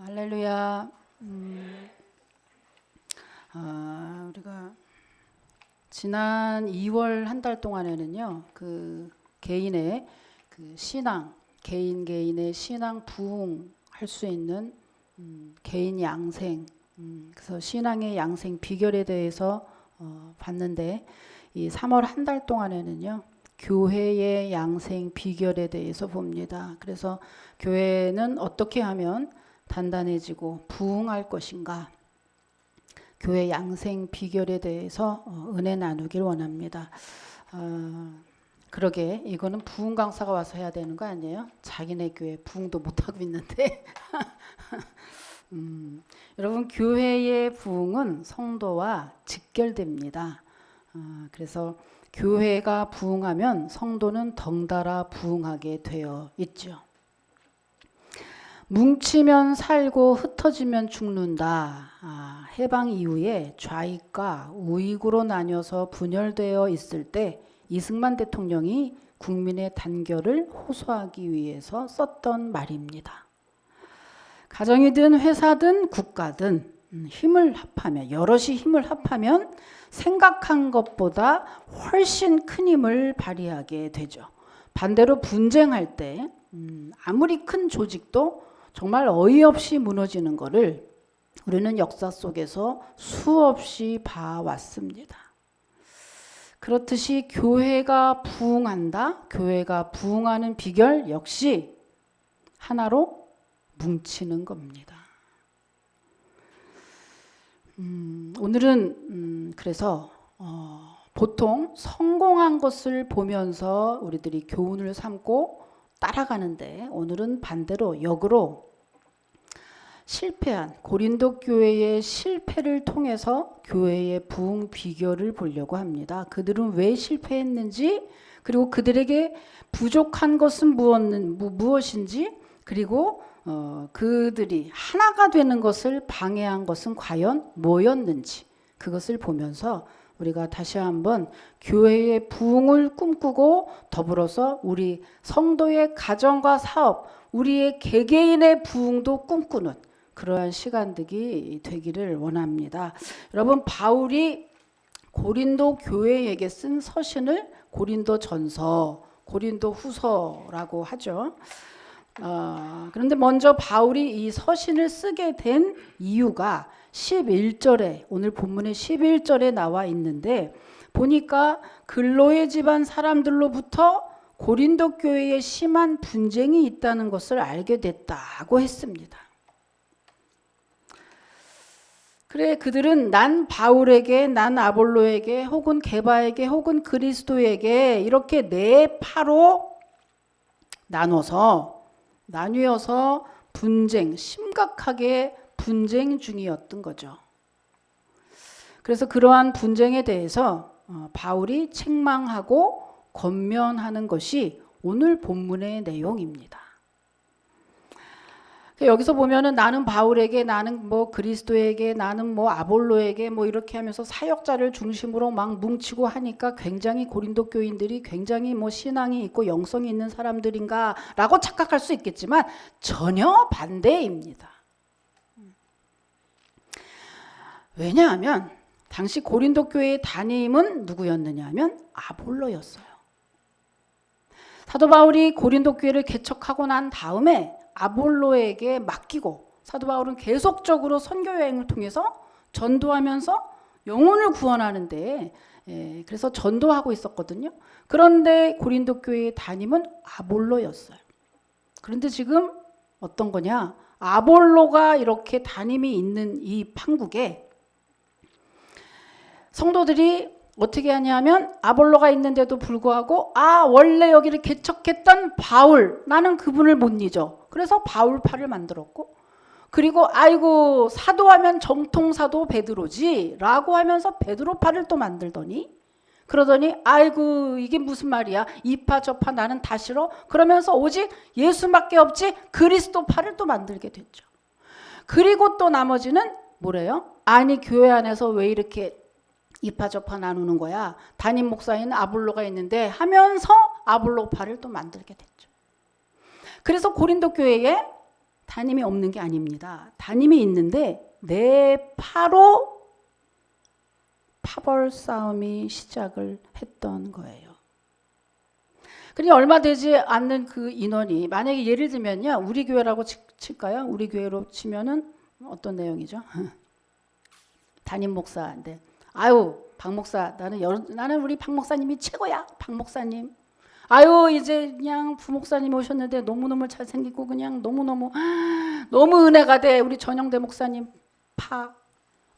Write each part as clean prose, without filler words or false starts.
할렐루야. 우리가 지난 2월 한 달 동안에는요, 그 개인의 신앙, 개인의 신앙 부흥할 수 있는 개인 양생, 그래서 신앙의 양생 비결에 대해서 봤는데, 이 3월 한 달 동안에는요, 교회의 양생 비결에 대해서 봅니다. 그래서 교회는 어떻게 하면 단단해지고 부흥할 것인가? 교회 양생 비결에 대해서 은혜 나누길 원합니다. 그러게 이거는 부흥 강사가 와서 해야 되는 거 아니에요? 자기네 교회 부흥도 못하고 있는데. 여러분, 교회의 부흥은 성도와 직결됩니다. 그래서 교회가 부흥하면 성도는 덩달아 부흥하게 되어 있죠. 뭉치면 살고 흩어지면 죽는다. 해방 이후에 좌익과 우익으로 나뉘어서 분열되어 있을 때 이승만 대통령이 국민의 단결을 호소하기 위해서 썼던 말입니다. 가정이든 회사든 국가든 힘을 합하면, 여럿이 힘을 합하면 생각한 것보다 훨씬 큰 힘을 발휘하게 되죠. 반대로 분쟁할 때 아무리 큰 조직도 정말 어이없이 무너지는 것을 우리는 역사 속에서 수없이 봐왔습니다. 그렇듯이 교회가 부흥한다. 교회가 부흥하는 비결 역시 하나로 뭉치는 겁니다. 오늘은 그래서 보통 성공한 것을 보면서 우리들이 교훈을 삼고 따라가는데, 오늘은 반대로 역으로 실패한 고린도 교회의 실패를 통해서 교회의 부흥 비결을 보려고 합니다. 그들은 왜 실패했는지, 그리고 그들에게 부족한 것은 무엇인지, 그리고 그들이 하나가 되는 것을 방해한 것은 과연 뭐였는지, 그것을 보면서 우리가 다시 한번 교회의 부흥을 꿈꾸고 더불어서 우리 성도의 가정과 사업, 우리의 개개인의 부흥도 꿈꾸는 그러한 시간들이 되기를 원합니다. 여러분, 바울이 고린도 교회에게 쓴 서신을 고린도 전서, 고린도 후서라고 하죠. 그런데 먼저 바울이 이 서신을 쓰게 된 이유가 11절에, 오늘 본문의 11절에 나와 있는데, 보니까 글로의 집안 사람들로부터 고린도 교회에 심한 분쟁이 있다는 것을 알게 됐다고 했습니다. 그래, 그들은 난 바울에게, 난 아볼로에게, 혹은 게바에게, 혹은 그리스도에게 이렇게 네 파로 나뉘어서 심각하게 분쟁 중이었던 거죠. 그래서 그러한 분쟁에 대해서 바울이 책망하고 권면하는 것이 오늘 본문의 내용입니다. 여기서 보면은 나는 바울에게, 나는 뭐 그리스도에게, 나는 뭐 아볼로에게 뭐 이렇게 하면서 사역자를 중심으로 막 뭉치고 하니까 굉장히 고린도 교인들이 굉장히 뭐 신앙이 있고 영성이 있는 사람들인가라고 착각할 수 있겠지만 전혀 반대입니다. 왜냐하면 당시 고린도 교회의 담임은 누구였느냐 하면 아볼로였어요. 사도 바울이 고린도 교회를 개척하고 난 다음에 아볼로에게 맡기고, 사도 바울은 계속적으로 선교 여행을 통해서 전도하면서 영혼을 구원하는데, 그래서 전도하고 있었거든요. 그런데 고린도 교회의 담임은 아볼로였어요. 그런데 지금 어떤 거냐? 아볼로가 이렇게 담임이 있는 이 판국에 성도들이 어떻게 하냐면, 아볼로가 있는데도 불구하고 원래 여기를 개척했던 바울, 나는 그분을 못 잊어. 그래서 바울파를 만들었고, 그리고 아이고 사도하면 정통사도 베드로지 라고 하면서 베드로파를 또 만들더니, 그러더니 아이고 이게 무슨 말이야, 이파 저파 나는 다 싫어, 그러면서 오직 예수밖에 없지 그리스도파를 또 만들게 됐죠. 그리고 또 나머지는 뭐래요? 아니 교회 안에서 왜 이렇게 이파 저파 나누는 거야, 담임 목사인 아볼로가 있는데 하면서 아볼로파를 또 만들게 됐죠. 그래서 고린도 교회에 담임이 없는 게 아닙니다. 담임이 있는데 내 파로 파벌 싸움이 시작을 했던 거예요. 그러니 얼마 되지 않는 그 인원이 만약에 예를 들면요, 우리 교회라고 칠까요? 우리 교회로 치면은 어떤 내용이죠? 담임 목사인데, 아유 박 목사, 나는 우리 박 목사님이 최고야. 박 목사님. 아유 이제 그냥 부목사님 오셨는데 너무너무 잘생기고 그냥 너무 은혜가 돼. 우리 전영대 목사님 파.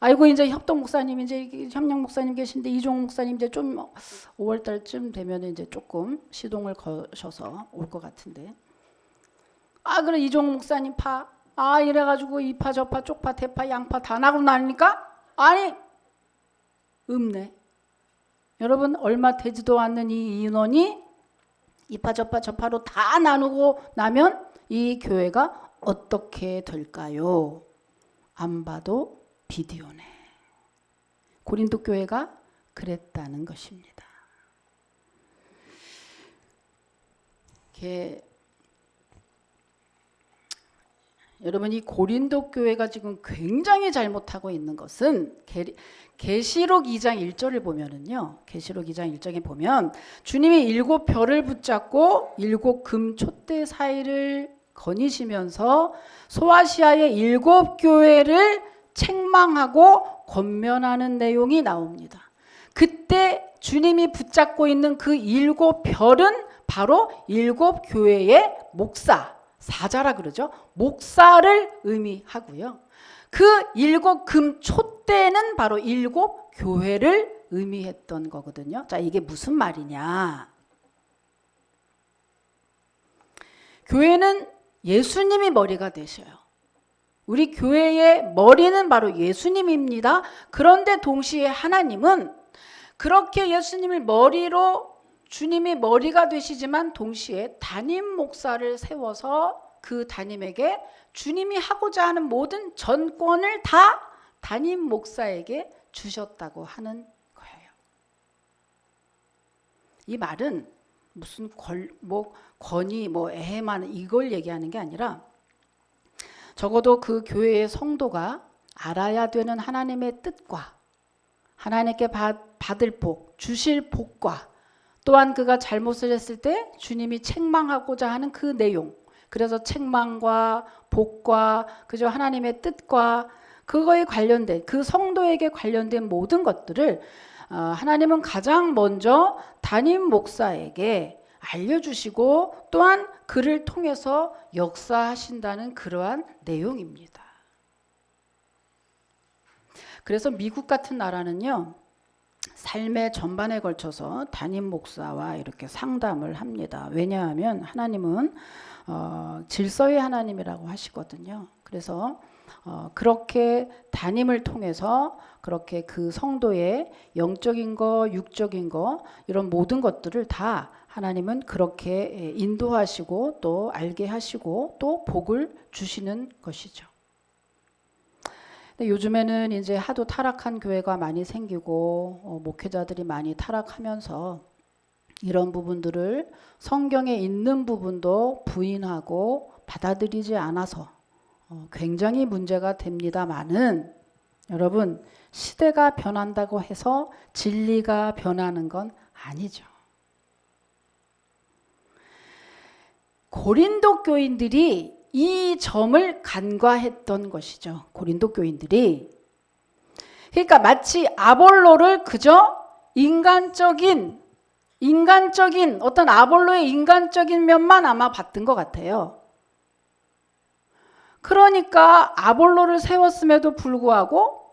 아이고 이제 협동 목사님, 이제 협력 목사님 계신데 이종호 목사님 이제 좀 5월 달쯤 되면 이제 조금 시동을 거셔서 올 것 같은데, 아 그래 이종호 목사님 파. 아 이래가지고 이파 저파 쪽파 대파 양파 다 나고 나니까 아니 없네. 여러분 얼마 되지도 않는 이 인원이 이파 저파 저파로 다 나누고 나면 이 교회가 어떻게 될까요? 안 봐도 비디오네. 고린도 교회가 그랬다는 것입니다. 여러분 이 고린도 교회가 지금 굉장히 잘못하고 있는 것은 계시록 2장 1절을 보면은요. 계시록 2장 1절에 보면 주님이 7별을 붙잡고 7금 촛대 사이를 거니시면서 소아시아의 7교회를 책망하고 권면하는 내용이 나옵니다. 그때 주님이 붙잡고 있는 그 7별은 바로 7교회의 목사, 사자라 그러죠. 목사를 의미하고요. 그 7금 촛대는 바로 7교회를 의미했던 거거든요. 자, 이게 무슨 말이냐? 교회는 예수님이 머리가 되셔요. 우리 교회의 머리는 바로 예수님입니다. 그런데 동시에 하나님은 그렇게 예수님을 머리로 주님이 머리가 되시지만 동시에 담임 목사를 세워서 그 담임에게 주님이 하고자 하는 모든 전권을 다 담임 목사에게 주셨다고 하는 거예요. 이 말은 무슨 권위, 애만 이걸 얘기하는 게 아니라 적어도 그 교회의 성도가 알아야 되는 하나님의 뜻과 하나님께 받을 복, 주실 복과 또한 그가 잘못을 했을 때 주님이 책망하고자 하는 그 내용, 그래서 책망과 복과 그저 하나님의 뜻과 그거에 관련된 그 성도에게 관련된 모든 것들을 하나님은 가장 먼저 담임 목사에게 알려주시고 또한 그를 통해서 역사하신다는 그러한 내용입니다. 그래서 미국 같은 나라는요, 삶의 전반에 걸쳐서 담임 목사와 이렇게 상담을 합니다. 왜냐하면 하나님은 질서의 하나님이라고 하시거든요. 그래서 그렇게 담임을 통해서 그렇게 그 성도의 영적인 거, 육적인 거 이런 모든 것들을 다 하나님은 그렇게 인도하시고 또 알게 하시고 또 복을 주시는 것이죠. 근데 요즘에는 이제 하도 타락한 교회가 많이 생기고 목회자들이 많이 타락하면서 이런 부분들을 성경에 있는 부분도 부인하고 받아들이지 않아서 굉장히 문제가 됩니다마는 여러분 시대가 변한다고 해서 진리가 변하는 건 아니죠. 고린도 교인들이 이 점을 간과했던 것이죠. 고린도 교인들이. 그러니까 마치 아볼로를 그저 인간적인 어떤 아볼로의 인간적인 면만 아마 봤던 것 같아요. 그러니까 아볼로를 세웠음에도 불구하고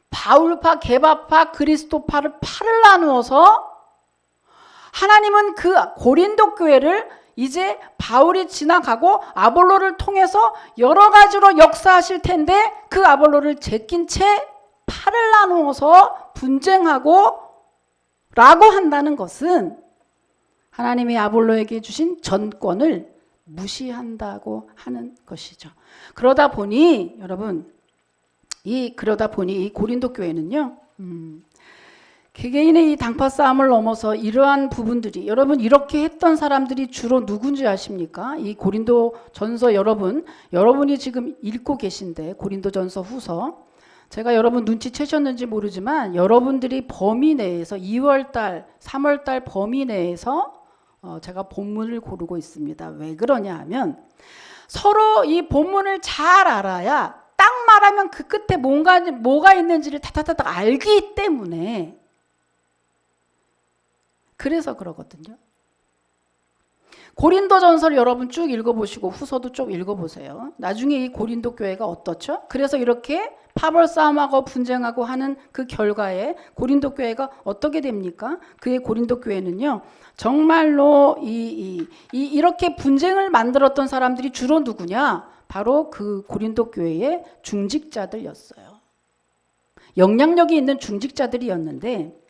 바울파, 게바파, 그리스도파를 파를 나누어서 하나님은 그 고린도 교회를 이제 바울이 지나가고 아볼로를 통해서 여러 가지로 역사하실 텐데 그 아볼로를 제낀 채 팔을 나누어서 분쟁하고 라고 한다는 것은 하나님이 아볼로에게 주신 전권을 무시한다고 하는 것이죠. 그러다 보니 여러분 이 고린도 교회는요, 개개인의 이 당파 싸움을 넘어서 이러한 부분들이, 여러분 이렇게 했던 사람들이 주로 누군지 아십니까? 이 고린도 전서 여러분이 지금 읽고 계신데 고린도 전서 후서, 제가 여러분 눈치채셨는지 모르지만 여러분들이 범위 내에서 2월달 3월달 범위 내에서 제가 본문을 고르고 있습니다. 왜 그러냐 하면 서로 이 본문을 잘 알아야 딱 말하면 그 끝에 뭐가 있는지를 타타타닥 알기 때문에, 그래서 그러거든요. 고린도 전서를 여러분 쭉 읽어보시고 후서도 쭉 읽어보세요. 나중에 이 고린도 교회가 어떻죠? 그래서 이렇게 파벌 싸움하고 분쟁하고 하는 그 결과에 고린도 교회가 어떻게 됩니까? 그의 고린도 교회는요, 정말로 이렇게 분쟁을 만들었던 사람들이 주로 누구냐? 바로 그 고린도 교회의 중직자들이었어요. 영향력이 있는 중직자들이었는데,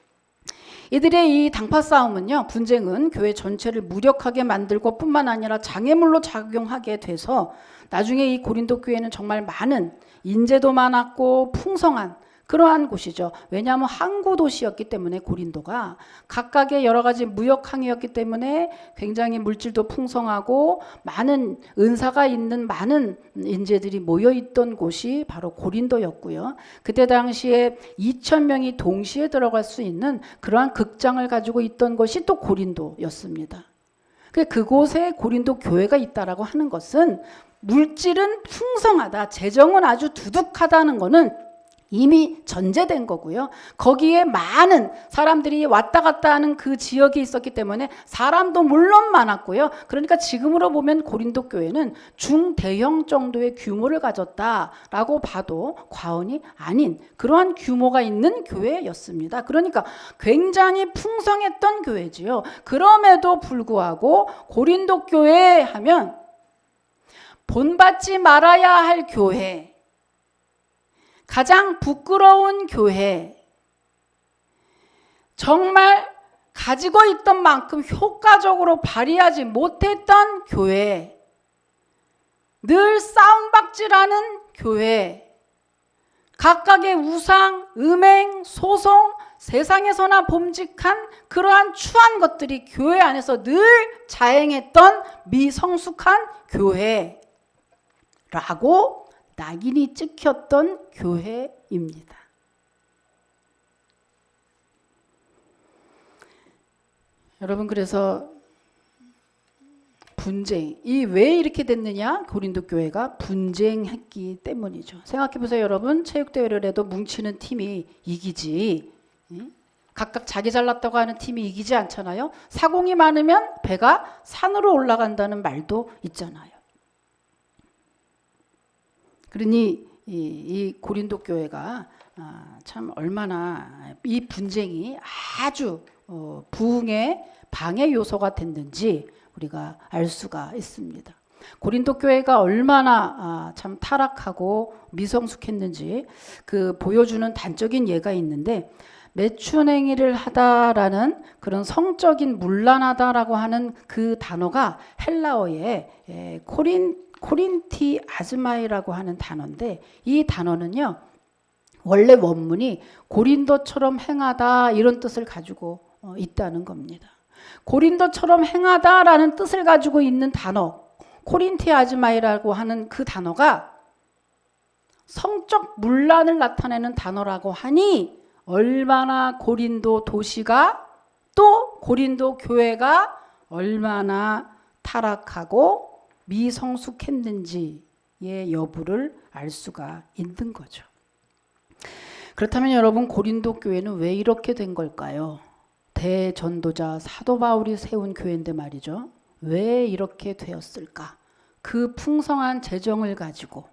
이들의 이 당파 싸움은요, 분쟁은 교회 전체를 무력하게 만들고 뿐만 아니라 장애물로 작용하게 돼서 나중에 이 고린도 교회는 정말 많은 인재도 많았고 풍성한 그러한 곳이죠. 왜냐하면 항구 도시였기 때문에 고린도가 각각의 여러 가지 무역 항이었기 때문에 굉장히 물질도 풍성하고 많은 은사가 있는 많은 인재들이 모여 있던 곳이 바로 고린도였고요. 그때 당시에 2,000명이 동시에 들어갈 수 있는 그러한 극장을 가지고 있던 것이 또 고린도였습니다. 그곳에 고린도 교회가 있다라고 하는 것은 물질은 풍성하다, 재정은 아주 두둑하다는 것은 이미 전제된 거고요. 거기에 많은 사람들이 왔다 갔다 하는 그 지역이 있었기 때문에 사람도 물론 많았고요. 그러니까 지금으로 보면 고린도 교회는 중대형 정도의 규모를 가졌다라고 봐도 과언이 아닌 그러한 규모가 있는 교회였습니다. 그러니까 굉장히 풍성했던 교회지요. 그럼에도 불구하고 고린도 교회 하면 본받지 말아야 할 교회, 가장 부끄러운 교회, 정말 가지고 있던 만큼 효과적으로 발휘하지 못했던 교회, 늘 싸움박질하는 교회, 각각의 우상, 음행, 소송, 세상에서나 범직한 그러한 추한 것들이 교회 안에서 늘 자행했던 미성숙한 교회라고 낙인이 찍혔던 교회입니다. 여러분, 그래서 분쟁, 왜 이렇게 됐느냐? 고린도 교회가 분쟁했기 때문이죠. 생각해 보세요, 여러분. 체육대회를 해도 뭉치는 팀이 이기지, 각각 자기 잘났다고 하는 팀이 이기지 않잖아요. 사공이 많으면 배가 산으로 올라간다는 말도 있잖아요. 그러니 이 고린도 교회가 참 얼마나 이 분쟁이 아주 부흥의 방해 요소가 됐는지 우리가 알 수가 있습니다. 고린도 교회가 얼마나 참 타락하고 미성숙했는지 그 보여주는 단적인 예가 있는데, 매춘행위를 하다라는 그런 성적인 문란하다라고 하는 그 단어가 헬라어에 코린티 아즈마이라고 하는 단어인데, 이 단어는요 원래 원문이 고린도처럼 행하다 이런 뜻을 가지고 있다는 겁니다. 고린도처럼 행하다라는 뜻을 가지고 있는 단어 코린티 아즈마이라고 하는 그 단어가 성적 문란을 나타내는 단어라고 하니 얼마나 고린도 도시가 또 고린도 교회가 얼마나 타락하고 미성숙했는지의 여부를 알 수가 있는 거죠. 그렇다면 여러분, 고린도 교회는 왜 이렇게 된 걸까요? 대전도자 사도 바울이 세운 교회인데 말이죠. 왜 이렇게 되었을까? 그 풍성한 재정을 가지고,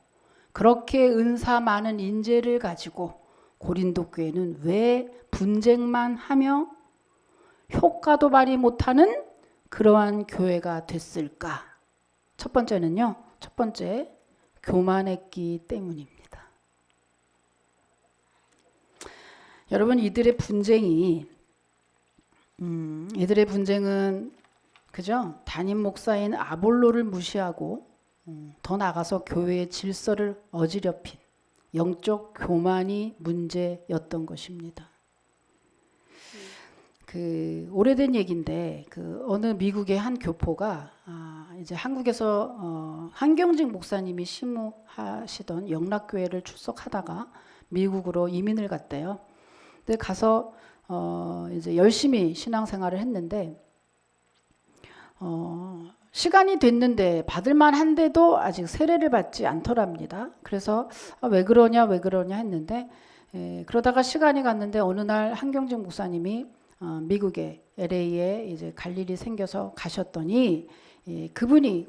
그렇게 은사 많은 인재를 가지고 고린도 교회는 왜 분쟁만 하며 효과도 발휘 못하는 그러한 교회가 됐을까? 첫 번째는요, 교만했기 때문입니다. 여러분, 이들의 분쟁은 그죠? 담임 목사인 아볼로를 무시하고 더 나아가서 교회의 질서를 어지럽힌 영적 교만이 문제였던 것입니다. 오래된 얘기인데 어느 미국의 한 교포가 이제 한국에서 한경직 목사님이 심우하시던 영락교회를 출석하다가 미국으로 이민을 갔대요. 근데 가서 이제 열심히 신앙생활을 했는데 시간이 됐는데 받을만 한데도 아직 세례를 받지 않더랍니다. 그래서 왜 그러냐 했는데 그러다가 시간이 갔는데 어느 날 한경직 목사님이 미국의 LA에 이제 갈 일이 생겨서 가셨더니 그분이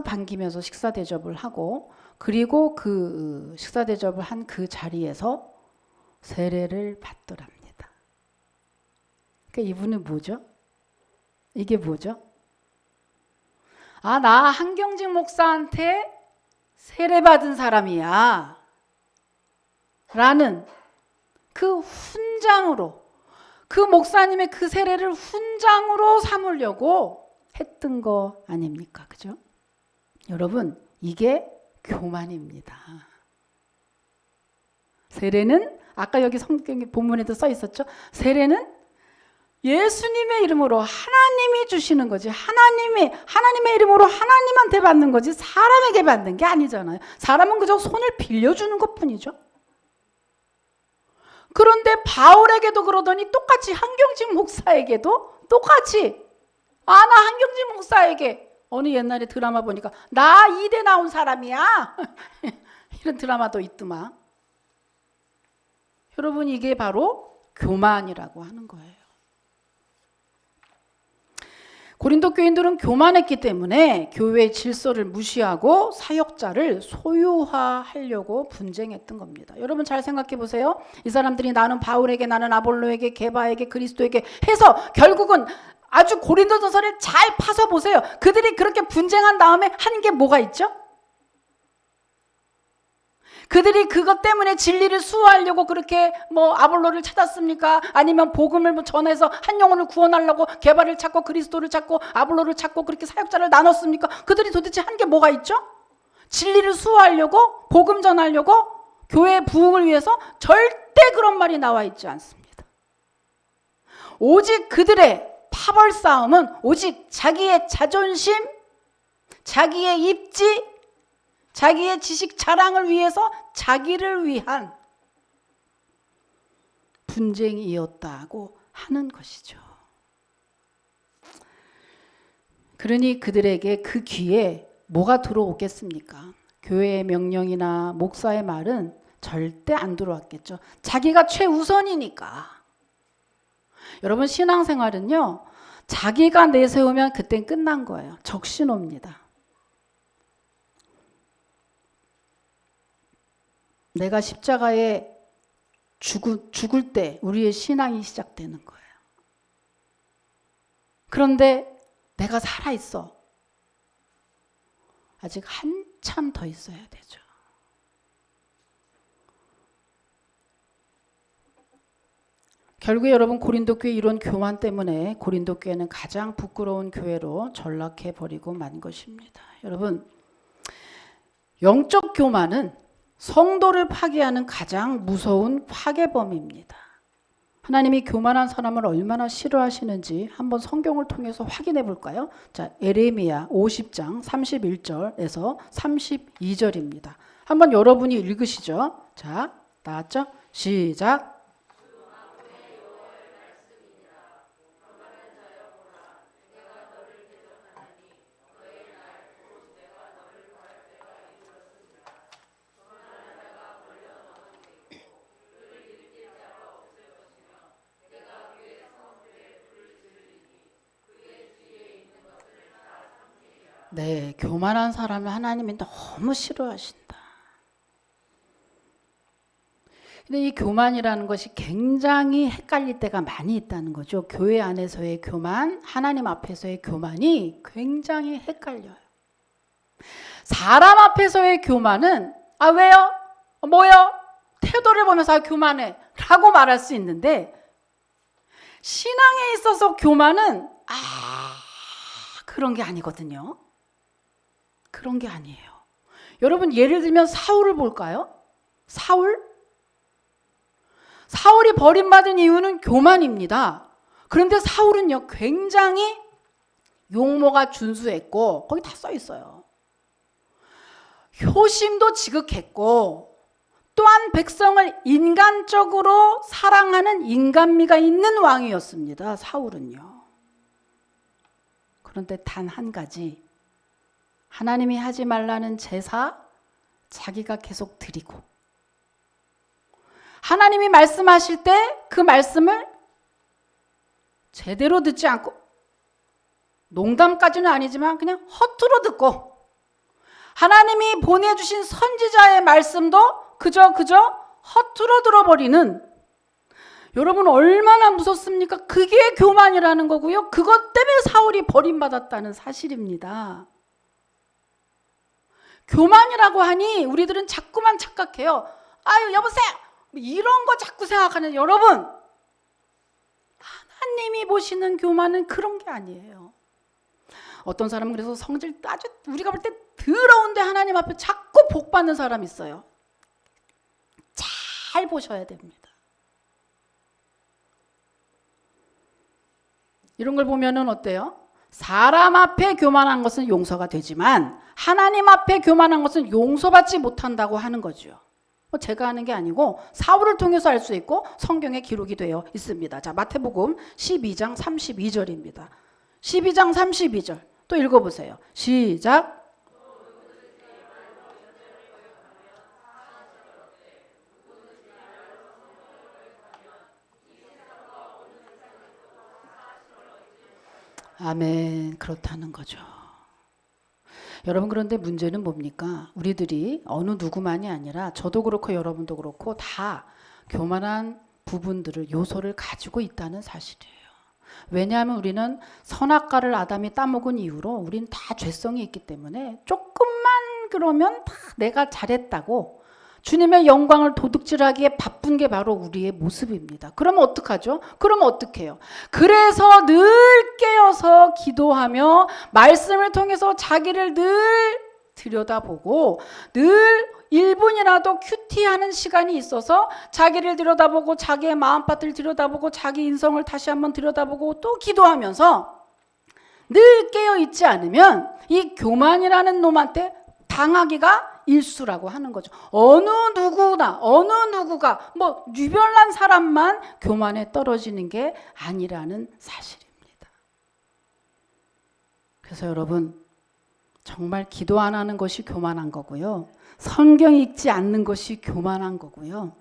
반기면서 식사 대접을 하고 그리고 그 식사 대접을 한 그 자리에서 세례를 받더랍니다. 그러니까 이분은 뭐죠? 이게 뭐죠? 나 한경직 목사한테 세례 받은 사람이야 라는 그 훈장으로, 그 목사님의 그 세례를 훈장으로 삼으려고 했던 거 아닙니까? 그죠? 여러분, 이게 교만입니다. 세례는 아까 여기 성경 본문에도 써 있었죠. 세례는 예수님의 이름으로 하나님이 주시는 거지. 하나님의 이름으로 하나님한테 받는 거지 사람에게 받는 게 아니잖아요. 사람은 그저 손을 빌려주는 것뿐이죠. 그런데 바울에게도 그러더니 똑같이 한경직 목사에게도 똑같이 나 한경직 목사에게 어느 옛날에 드라마 보니까 나 이대 나온 사람이야 이런 드라마도 있더만. 여러분, 이게 바로 교만이라고 하는 거예요. 고린도 교인들은 교만했기 때문에 교회의 질서를 무시하고 사역자를 소유화하려고 분쟁했던 겁니다. 여러분 잘 생각해 보세요. 이 사람들이 나는 바울에게, 나는 아볼로에게, 게바에게, 그리스도에게 해서 결국은 아주 고린도전서를 잘 파서 보세요. 그들이 그렇게 분쟁한 다음에 한 게 뭐가 있죠? 그들이 그것 때문에 진리를 수호하려고 그렇게 아볼로를 찾았습니까? 아니면 복음을 전해서 한 영혼을 구원하려고 게바를 찾고 그리스도를 찾고 아볼로를 찾고 그렇게 사역자를 나눴습니까? 그들이 도대체 한 게 뭐가 있죠? 진리를 수호하려고, 복음 전하려고, 교회의 부흥을 위해서 절대 그런 말이 나와 있지 않습니다. 오직 그들의 파벌 싸움은 오직 자기의 자존심, 자기의 입지, 자기의 지식 자랑을 위해서 자기를 위한 분쟁이었다고 하는 것이죠. 그러니 그들에게 그 귀에 뭐가 들어오겠습니까? 교회의 명령이나 목사의 말은 절대 안 들어왔겠죠. 자기가 최우선이니까. 여러분, 신앙생활은요, 자기가 내세우면 그땐 끝난 거예요. 적신호입니다. 내가 십자가에 죽을 때 우리의 신앙이 시작되는 거예요. 그런데 내가 살아있어. 아직 한참 더 있어야 되죠. 결국에 여러분, 고린도 교회 이런 교만 때문에 고린도 교회는 가장 부끄러운 교회로 전락해버리고 만 것입니다. 여러분, 영적 교만은 성도를 파괴하는 가장 무서운 파괴범입니다. 하나님이 교만한 사람을 얼마나 싫어하시는지 한번 성경을 통해서 확인해 볼까요? 자, 에레미야 50장 31절에서 32절입니다. 한번 여러분이 읽으시죠. 자, 나왔죠? 시작. 네, 교만한 사람을 하나님이 너무 싫어하신다. 근데 이 교만이라는 것이 굉장히 헷갈릴 때가 많이 있다는 거죠. 교회 안에서의 교만, 하나님 앞에서의 교만이 굉장히 헷갈려요. 사람 앞에서의 교만은 왜요? 뭐요? 태도를 보면서 교만해 라고 말할 수 있는데, 신앙에 있어서 교만은 그런 게 아니거든요. 그런 게 아니에요. 여러분, 예를 들면 사울을 볼까요? 사울이 버림받은 이유는 교만입니다. 그런데 사울은요, 굉장히 용모가 준수했고, 거기 다 써 있어요. 효심도 지극했고, 또한 백성을 인간적으로 사랑하는 인간미가 있는 왕이었습니다. 사울은요. 그런데 단 한 가지, 하나님이 하지 말라는 제사 자기가 계속 드리고, 하나님이 말씀하실 때 그 말씀을 제대로 듣지 않고, 농담까지는 아니지만 그냥 허투루 듣고, 하나님이 보내주신 선지자의 말씀도 그저 허투루 들어버리는, 여러분 얼마나 무섭습니까? 그게 교만이라는 거고요. 그것 때문에 사울이 버림받았다는 사실입니다. 교만이라고 하니 우리들은 자꾸만 착각해요. 아유, 여보세요, 이런 거 자꾸 생각하는 여러분, 하나님이 보시는 교만은 그런 게 아니에요. 어떤 사람은 그래서 성질 아주 우리가 볼 때 더러운데 하나님 앞에 자꾸 복 받는 사람이 있어요. 잘 보셔야 됩니다. 이런 걸 보면은 어때요? 사람 앞에 교만한 것은 용서가 되지만 하나님 앞에 교만한 것은 용서받지 못한다고 하는 거죠. 제가 하는 게 아니고 사울을 통해서 알 수 있고 성경에 기록이 되어 있습니다. 자, 마태복음 12장 32절입니다. 12장 32절 또 읽어보세요. 시작. 아멘. 그렇다는 거죠. 여러분, 그런데 문제는 뭡니까? 우리들이 어느 누구만이 아니라 저도 그렇고 여러분도 그렇고 다 교만한 부분들을, 요소를 가지고 있다는 사실이에요. 왜냐하면 우리는 선악과를 아담이 따먹은 이후로 우린 다 죄성이 있기 때문에 조금만 그러면 다 내가 잘했다고 주님의 영광을 도둑질하기에 바쁜 게 바로 우리의 모습입니다. 그러면 어떡하죠? 그러면 어떡해요? 그래서 늘 깨어서 기도하며 말씀을 통해서 자기를 늘 들여다보고 늘 1분이라도 큐티하는 시간이 있어서 자기를 들여다보고 자기의 마음밭을 들여다보고 자기 인성을 다시 한번 들여다보고 또 기도하면서 늘 깨어있지 않으면 이 교만이라는 놈한테 당하기가 일수라고 하는 거죠. 어느 누구가 뭐 유별난 사람만 교만에 떨어지는 게 아니라는 사실입니다. 그래서 여러분, 정말 기도 안 하는 것이 교만한 거고요. 성경 읽지 않는 것이 교만한 거고요.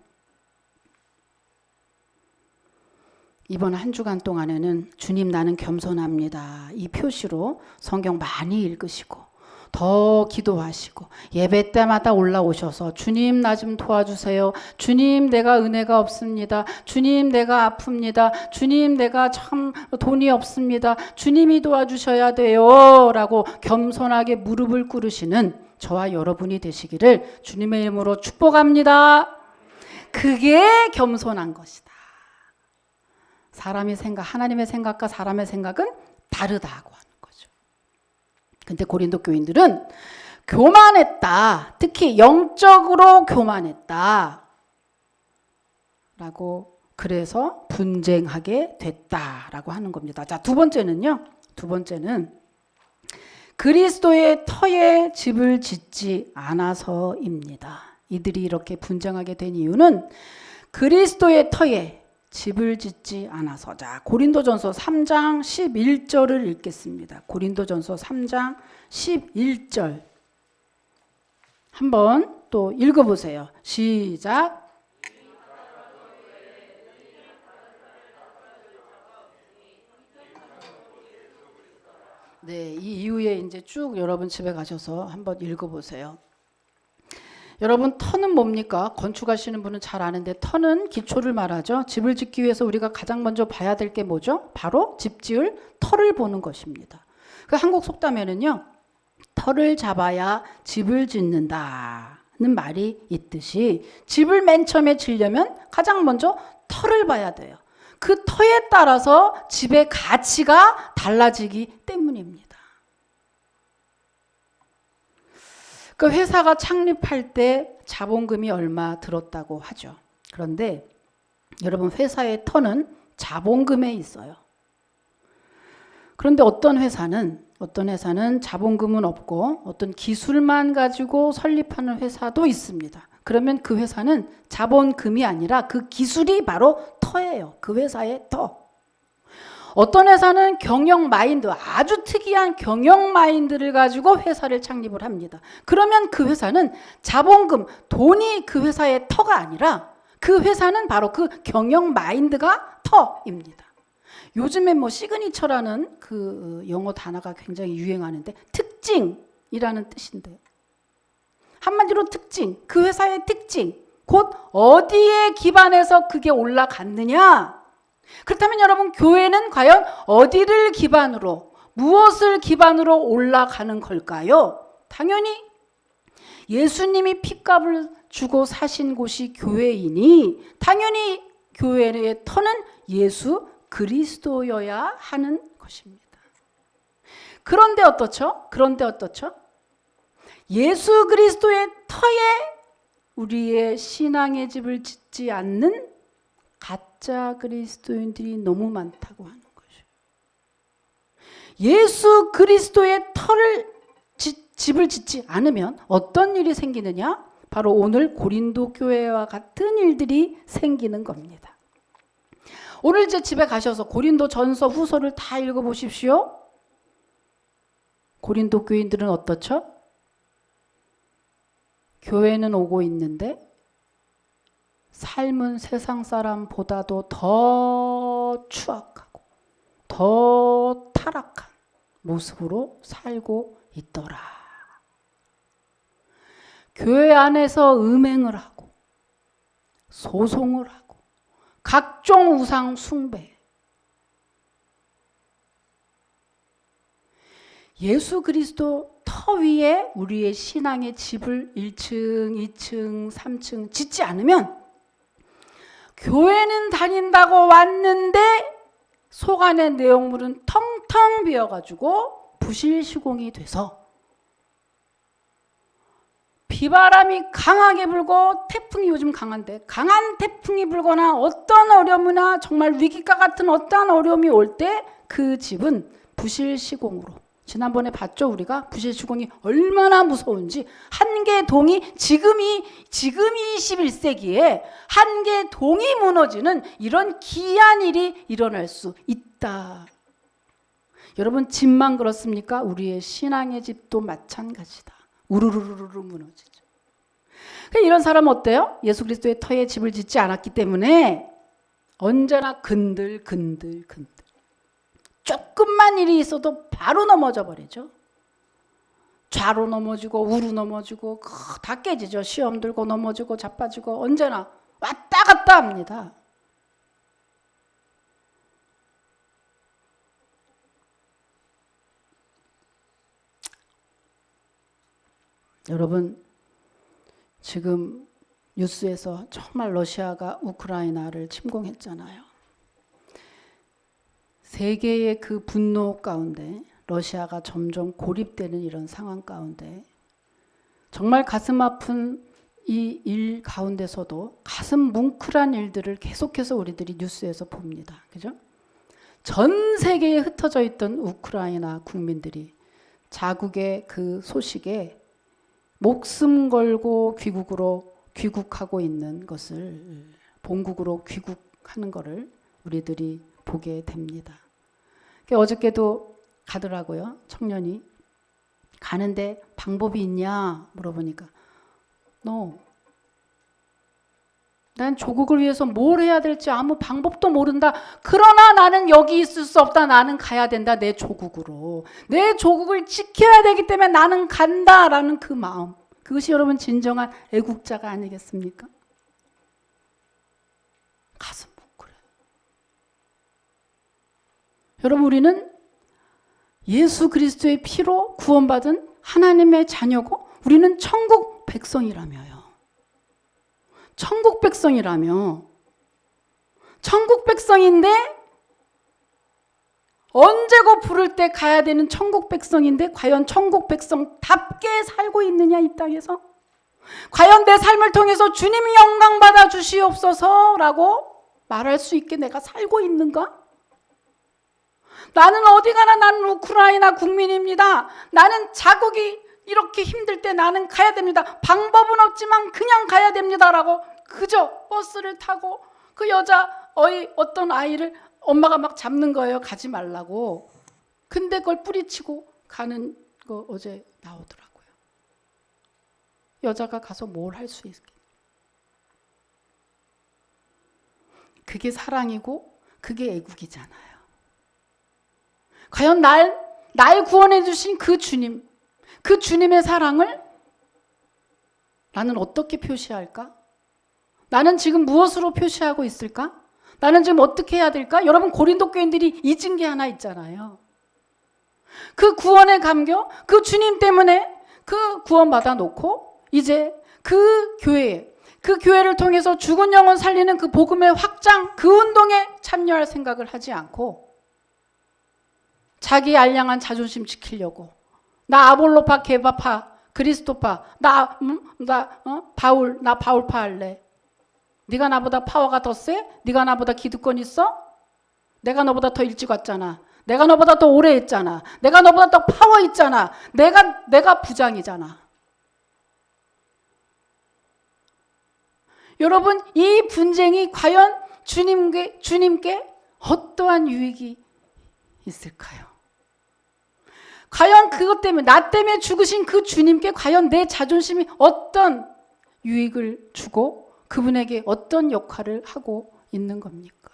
이번 한 주간 동안에는 주님 나는 겸손합니다, 이 표시로 성경 많이 읽으시고 더 기도하시고 예배 때마다 올라오셔서 주님 나 좀 도와주세요. 주님 내가 은혜가 없습니다. 주님 내가 아픕니다. 주님 내가 참 돈이 없습니다. 주님이 도와주셔야 돼요 라고 겸손하게 무릎을 꿇으시는 저와 여러분이 되시기를 주님의 이름으로 축복합니다. 그게 겸손한 것이다. 사람의 생각, 하나님의 생각과 사람의 생각은 다르다고 하는 거죠. 근데 고린도 교인들은 교만했다. 특히 영적으로 교만했다. 라고 그래서 분쟁하게 됐다라고 하는 겁니다. 자, 두 번째는 그리스도의 터에 집을 짓지 않아서입니다. 이들이 이렇게 분쟁하게 된 이유는 그리스도의 터에 집을 짓지 않아서. 자, 고린도전서 3장 11절을 읽겠습니다. 고린도전서 3장 11절 한번 또 읽어보세요. 시작. 네, 이 이후에 이제 쭉 여러분 집에 가셔서 한번 읽어보세요. 여러분, 터는 뭡니까? 건축하시는 분은 잘 아는데 터는 기초를 말하죠. 집을 짓기 위해서 우리가 가장 먼저 봐야 될 게 뭐죠? 바로 집 지을 터를 보는 것입니다. 그 한국 속담에는요, 터를 잡아야 집을 짓는다는 말이 있듯이 집을 맨 처음에 지으려면 가장 먼저 터를 봐야 돼요. 그 터에 따라서 집의 가치가 달라지기 때문입니다. 그 회사가 창립할 때 자본금이 얼마 들었다고 하죠. 그런데 여러분, 회사의 터는 자본금에 있어요. 그런데 어떤 회사는 자본금은 없고 어떤 기술만 가지고 설립하는 회사도 있습니다. 그러면 그 회사는 자본금이 아니라 그 기술이 바로 터예요. 그 회사의 터. 어떤 회사는 경영 마인드, 아주 특이한 경영 마인드를 가지고 회사를 창립을 합니다. 그러면 그 회사는 자본금, 돈이 그 회사의 터가 아니라 그 회사는 바로 그 경영 마인드가 터입니다. 요즘에 시그니처라는 그 영어 단어가 굉장히 유행하는데 특징이라는 뜻인데, 한마디로 특징, 그 회사의 특징, 곧 어디에 기반해서 그게 올라갔느냐. 그렇다면 여러분, 교회는 과연 어디를 기반으로, 무엇을 기반으로 올라가는 걸까요? 당연히 예수님이 핏값을 주고 사신 곳이 교회이니 당연히 교회의 터는 예수 그리스도여야 하는 것입니다. 그런데 어떻죠? 예수 그리스도의 터에 우리의 신앙의 집을 짓지 않는 가짜 그리스도인들이 너무 많다고 하는 것이죠. 예수 그리스도의 집을 짓지 않으면 어떤 일이 생기느냐? 바로 오늘 고린도 교회와 같은 일들이 생기는 겁니다. 오늘 이제 집에 가셔서 고린도 전서 후서를 다 읽어보십시오. 고린도 교인들은 어떻죠? 교회는 오고 있는데 삶은 세상 사람보다도 더 추악하고 더 타락한 모습으로 살고 있더라. 교회 안에서 음행을 하고 소송을 하고 각종 우상 숭배, 예수 그리스도 터 위에 우리의 신앙의 집을 1층, 2층, 3층 짓지 않으면 교회는 다닌다고 왔는데 속 안의 내용물은 텅텅 비어가지고 부실시공이 돼서 비바람이 강하게 불고 태풍이 요즘 강한데 강한 태풍이 불거나 어떤 어려움이나 정말 위기가 같은 어떠한 어려움이 올 때 그 집은 부실시공으로, 지난번에 봤죠? 우리가 부실시공이 얼마나 무서운지. 한 개 동이 지금이 21세기에 한 개 동이 무너지는 이런 기이한 일이 일어날 수 있다. 여러분, 집만 그렇습니까? 우리의 신앙의 집도 마찬가지다. 우르르르르 무너지죠. 이런 사람은 어때요? 예수 그리스도의 터에 집을 짓지 않았기 때문에 언제나 근들. 조금만 일이 있어도 바로 넘어져 버리죠. 좌로 넘어지고 우로 넘어지고 다 깨지죠. 시험 들고 넘어지고 자빠지고 언제나 왔다 갔다 합니다. 여러분, 지금 뉴스에서 정말 러시아가 우크라이나를 침공했잖아요. 세계의 그 분노 가운데 러시아가 점점 고립되는 이런 상황 가운데 정말 가슴 아픈 이 일 가운데서도 가슴 뭉클한 일들을 계속해서 우리들이 뉴스에서 봅니다. 그죠? 전 세계에 흩어져 있던 우크라이나 국민들이 자국의 그 소식에 목숨 걸고 귀국하고 있는 것을, 본국으로 귀국하는 것을 우리들이 보게 됩니다. 어저께도 가더라고요. 청년이 가는데 방법이 있냐 물어보니까 No. 난 조국을 위해서 뭘 해야 될지 아무 방법도 모른다. 그러나 나는 여기 있을 수 없다. 나는 가야 된다. 내 조국으로. 내 조국을 지켜야 되기 때문에 나는 간다라는 그 마음. 그것이 여러분 진정한 애국자가 아니겠습니까? 가슴 뭉클해. 여러분, 우리는 예수 그리스도의 피로 구원받은 하나님의 자녀고 우리는 천국 백성이라며요. 천국 백성이라며. 천국 백성인데 언제고 부를 때 가야 되는 천국 백성인데 과연 천국 백성답게 살고 있느냐, 이 땅에서? 과연 내 삶을 통해서 주님이 영광 받아 주시옵소서라고 말할 수 있게 내가 살고 있는가? 나는 어디 가나 나는 우크라이나 국민입니다. 나는 자국이 이렇게 힘들 때 나는 가야 됩니다. 방법은 없지만 그냥 가야 됩니다라고 그저 버스를 타고 그 어떤 아이를 엄마가 막 잡는 거예요. 가지 말라고. 근데 그걸 뿌리치고 가는 거 어제 나오더라고요. 여자가 가서 뭘 할 수 있겠어요? 그게 사랑이고 그게 애국이잖아요. 과연 날 구원해 주신 그 주님, 그 주님의 사랑을 나는 어떻게 표시할까? 나는 지금 무엇으로 표시하고 있을까? 나는 지금 어떻게 해야 될까? 여러분, 고린도 교인들이 잊은 게 하나 있잖아요. 그 구원의 감격, 그 주님 때문에 그 구원 받아 놓고 이제 그 교회를 통해서 죽은 영혼 살리는 그 복음의 확장, 그 운동에 참여할 생각을 하지 않고 자기 알량한 자존심 지키려고 나 아볼로파, 게바파, 그리스도파, 나 바울파 할래. 네가 나보다 파워가 더 세? 네가 나보다 기득권 있어? 내가 너보다 더 일찍 왔잖아. 내가 너보다 더 오래 했잖아. 내가 너보다 더 파워 있잖아. 내가 부장이잖아. 여러분, 이 분쟁이 과연 주님께 어떠한 유익이 있을까요? 과연 그것 때문에, 나 때문에 죽으신 그 주님께 과연 내 자존심이 어떤 유익을 주고 그분에게 어떤 역할을 하고 있는 겁니까?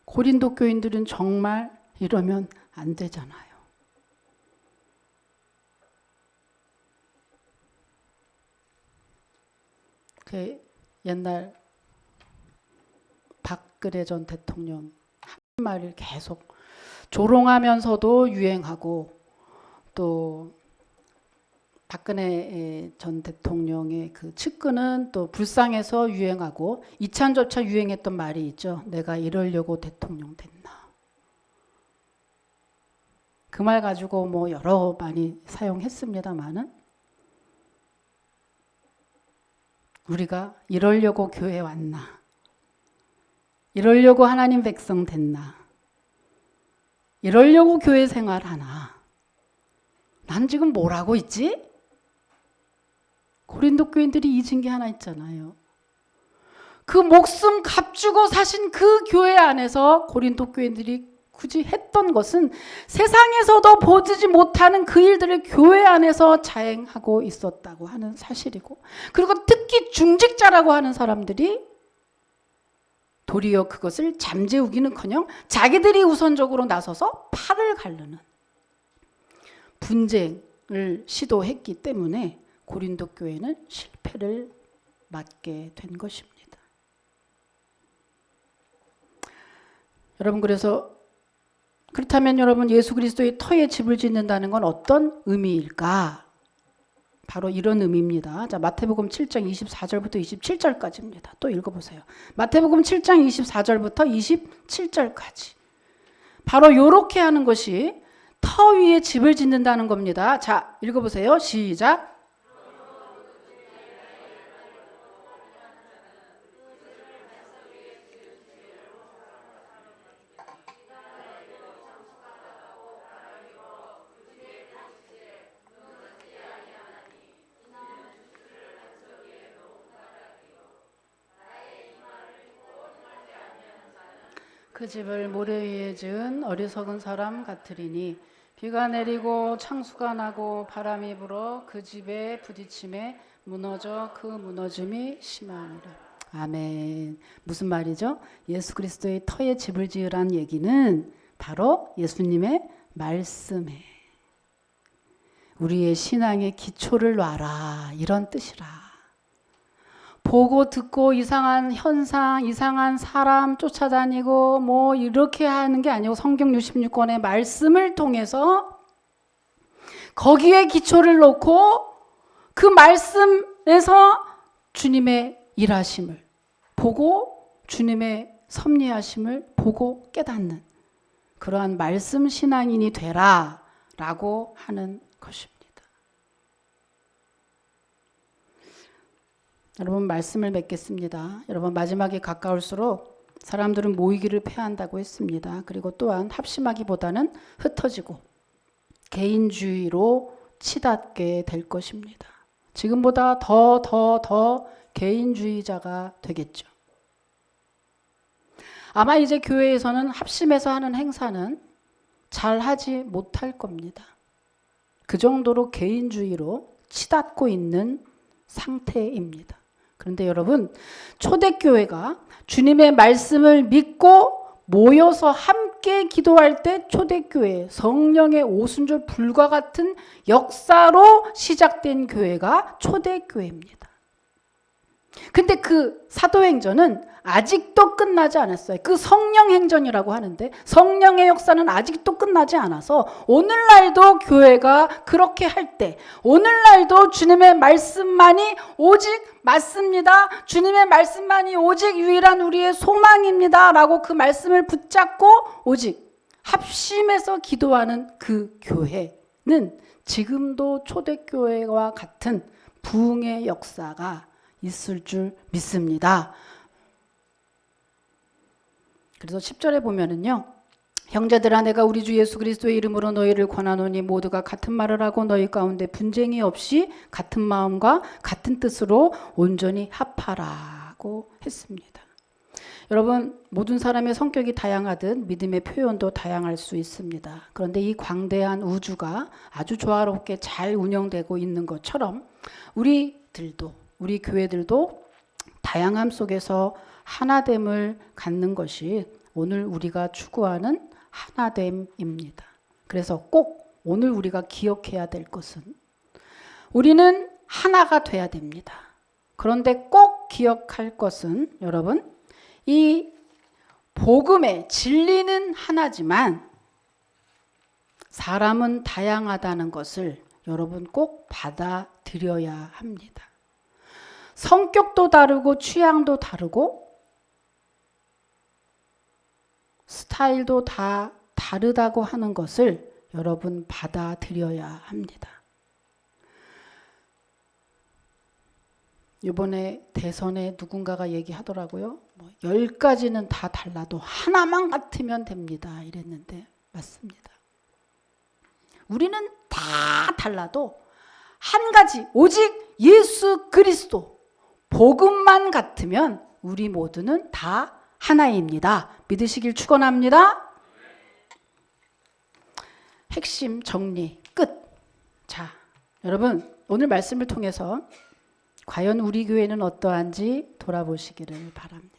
고린도 교인들은 정말 이러면 안 되잖아요. 그 옛날 박근혜 전 대통령 한 말을 계속 조롱하면서도 유행하고 또 박근혜 전 대통령의 그 측근은 또 불쌍해서 유행하고 이찬조차 유행했던 말이 있죠. 내가 이러려고 대통령 됐나. 그 말 가지고 뭐 여러 많이 사용했습니다마는 우리가 이러려고 교회 왔나. 이러려고 하나님 백성 됐나. 이러려고 교회 생활하나. 난 지금 뭘 하고 있지? 고린도 교인들이 잊은 게 하나 있잖아요. 그 목숨 값주고 사신 그 교회 안에서 고린도 교인들이 굳이 했던 것은 세상에서도 보지 못하는 그 일들을 교회 안에서 자행하고 있었다고 하는 사실이고, 그리고 특히 중직자라고 하는 사람들이 도리어 그것을 잠재우기는커녕 자기들이 우선적으로 나서서 팔을 가르는 분쟁을 시도했기 때문에 고린도 교회는 실패를 맞게 된 것입니다. 여러분, 그렇다면 여러분, 예수 그리스도의 터에 집을 짓는다는 건 어떤 의미일까? 바로 이런 의미입니다. 자, 마태복음 7장 24절부터 27절까지입니다. 또 읽어보세요. 마태복음 7장 24절부터 27절까지. 바로 이렇게 하는 것이 터 위에 집을 짓는다는 겁니다. 자, 읽어보세요. 시작. 그 집을 모래 위에 지은 어리석은 사람 같으리니 비가 내리고 창수가 나고 바람이 불어 그 집에 부딪힘에 무너져 그 무너짐이 심하니라. 아멘. 무슨 말이죠? 예수 그리스도의 터에 집을 지으란 얘기는 바로 예수님의 말씀에 우리의 신앙의 기초를 놔라, 이런 뜻이라. 보고 듣고 이상한 현상, 이상한 사람 쫓아다니고 뭐 이렇게 하는 게 아니고 성경 66권의 말씀을 통해서 거기에 기초를 놓고 그 말씀에서 주님의 일하심을 보고 주님의 섭리하심을 보고 깨닫는 그러한 말씀 신앙인이 되라 라고 하는 것입니다. 여러분, 말씀을 맺겠습니다. 여러분, 마지막에 가까울수록 사람들은 모이기를 패한다고 했습니다. 그리고 또한 합심하기보다는 흩어지고 개인주의로 치닫게 될 것입니다. 지금보다 더 개인주의자가 되겠죠. 아마 이제 교회에서는 합심해서 하는 행사는 잘 하지 못할 겁니다. 그 정도로 개인주의로 치닫고 있는 상태입니다. 그런데 여러분, 초대교회가 주님의 말씀을 믿고 모여서 함께 기도할 때 초대교회, 성령의 오순절 불과 같은 역사로 시작된 교회가 초대교회입니다. 근데 그 사도행전은 아직도 끝나지 않았어요. 그 성령행전이라고 하는데 성령의 역사는 아직도 끝나지 않아서 오늘날도 교회가 그렇게 할 때, 오늘날도 주님의 말씀만이 오직 맞습니다. 주님의 말씀만이 오직 유일한 우리의 소망입니다. 라고 그 말씀을 붙잡고 오직 합심해서 기도하는 그 교회는 지금도 초대교회와 같은 부흥의 역사가 있을 줄 믿습니다. 그래서 10절에 보면은요. 형제들아 내가 우리 주 예수 그리스도의 이름으로 너희를 권하노니 모두가 같은 말을 하고 너희 가운데 분쟁이 없이 같은 마음과 같은 뜻으로 온전히 합하라고 했습니다. 여러분, 모든 사람의 성격이 다양하듯 믿음의 표현도 다양할 수 있습니다. 그런데 이 광대한 우주가 아주 조화롭게 잘 운영되고 있는 것처럼 우리 교회들도 다양함 속에서 하나됨을 갖는 것이 오늘 우리가 추구하는 하나됨입니다. 그래서 꼭 오늘 우리가 기억해야 될 것은 우리는 하나가 돼야 됩니다. 그런데 꼭 기억할 것은 여러분, 이 복음의 진리는 하나지만 사람은 다양하다는 것을 여러분 꼭 받아들여야 합니다. 성격도 다르고 취향도 다르고 스타일도 다 다르다고 하는 것을 여러분 받아들여야 합니다. 이번에 대선에 누군가가 얘기하더라고요. 10가지는 다 달라도 하나만 같으면 됩니다. 이랬는데 맞습니다. 우리는 다 달라도 한 가지 오직 예수 그리스도 복음만 같으면 우리 모두는 다 하나입니다. 믿으시길 축원합니다. 핵심 정리 끝. 자, 여러분 오늘 말씀을 통해서 과연 우리 교회는 어떠한지 돌아보시기를 바랍니다.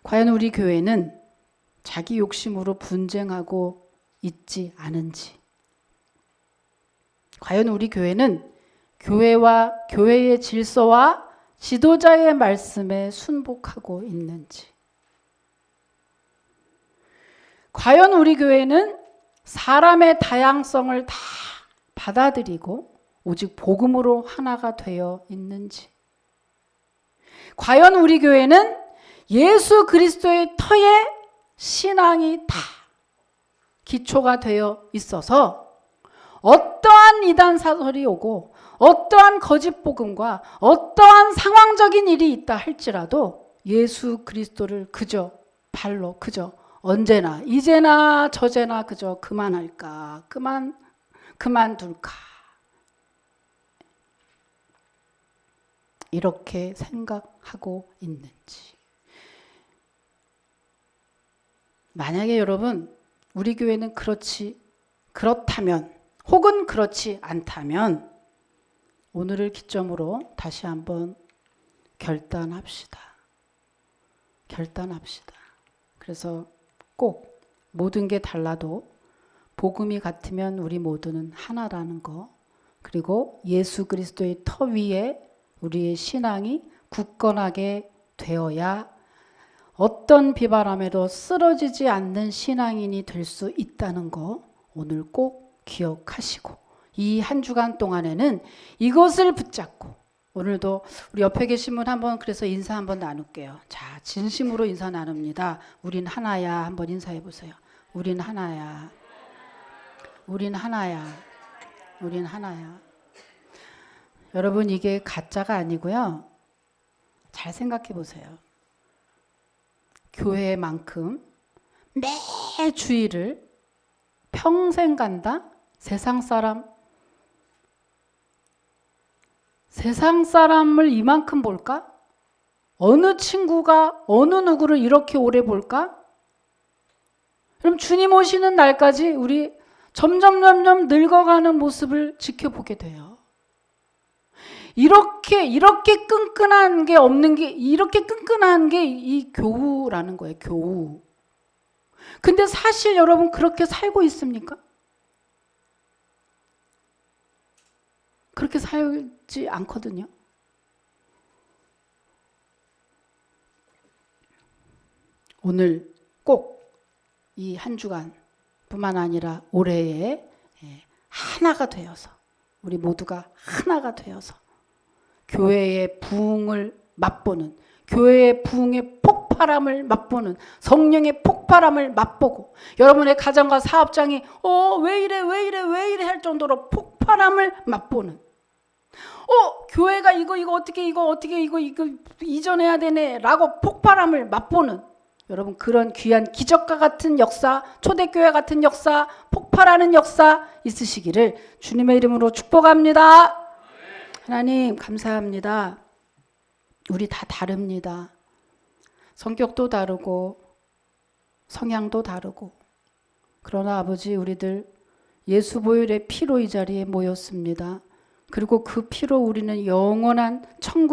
과연 우리 교회는 자기 욕심으로 분쟁하고 있지 않은지, 과연 우리 교회는 교회의 질서와 지도자의 말씀에 순복하고 있는지, 과연 우리 교회는 사람의 다양성을 다 받아들이고 오직 복음으로 하나가 되어 있는지, 과연 우리 교회는 예수 그리스도의 터에 신앙이 다 기초가 되어 있어서 어떠한 이단 사설이 오고 어떠한 거짓 복음과 어떠한 상황적인 일이 있다 할지라도 예수 그리스도를 그저 발로 그저 언제나 이제나 저제나 그저 그만할까 그만둘까 이렇게 생각하고 있는지. 만약에 여러분 우리 교회는 그렇다면 혹은 그렇지 않다면 오늘을 기점으로 다시 한번 결단합시다. 그래서 꼭 모든 게 달라도 복음이 같으면 우리 모두는 하나라는 거, 그리고 예수 그리스도의 터 위에 우리의 신앙이 굳건하게 되어야 어떤 비바람에도 쓰러지지 않는 신앙인이 될 수 있다는 거 오늘 꼭 기억하시고 이 한 주간 동안에는 이것을 붙잡고 오늘도 우리 옆에 계신 분 한번 그래서 인사 한번 나눌게요. 자, 진심으로 인사 나눕니다. 우린 하나야. 한번 인사해 보세요. 우린 하나야. 우린 하나야. 우린 하나야. 여러분 이게 가짜가 아니고요. 잘 생각해 보세요. 교회만큼 매 주일을 평생 간다? 세상 사람을 이만큼 볼까? 어느 친구가 어느 누구를 이렇게 오래 볼까? 그럼 주님 오시는 날까지 우리 점점 늙어가는 모습을 지켜보게 돼요. 이렇게 끈끈한 게 없는 게, 이렇게 끈끈한 게 이 교우라는 거예요. 교우. 근데 사실 여러분 그렇게 살고 있습니까? 그렇게 살지 않거든요. 오늘 꼭 이 한 주간 뿐만 아니라 올해에 하나가 되어서, 우리 모두가 하나가 되어서 교회의 부흥을 맛보는, 교회의 부흥의 폭발함을 맛보는, 성령의 폭발함을 맛보고, 여러분의 가정과 사업장이 왜 이래 할 정도로 폭발함을 맛보는, 교회가 이거 어떻게 이거 이전해야 되네 라고 폭발함을 맛보는, 여러분 그런 귀한 기적과 같은 역사, 초대교회 같은 역사, 폭발하는 역사 있으시기를 주님의 이름으로 축복합니다. 하나님 감사합니다. 우리 다 다릅니다. 성격도 다르고 성향도 다르고, 그러나 아버지 우리들 예수 보혈의 피로 이 자리에 모였습니다. 그리고 그 피로 우리는 영원한 천국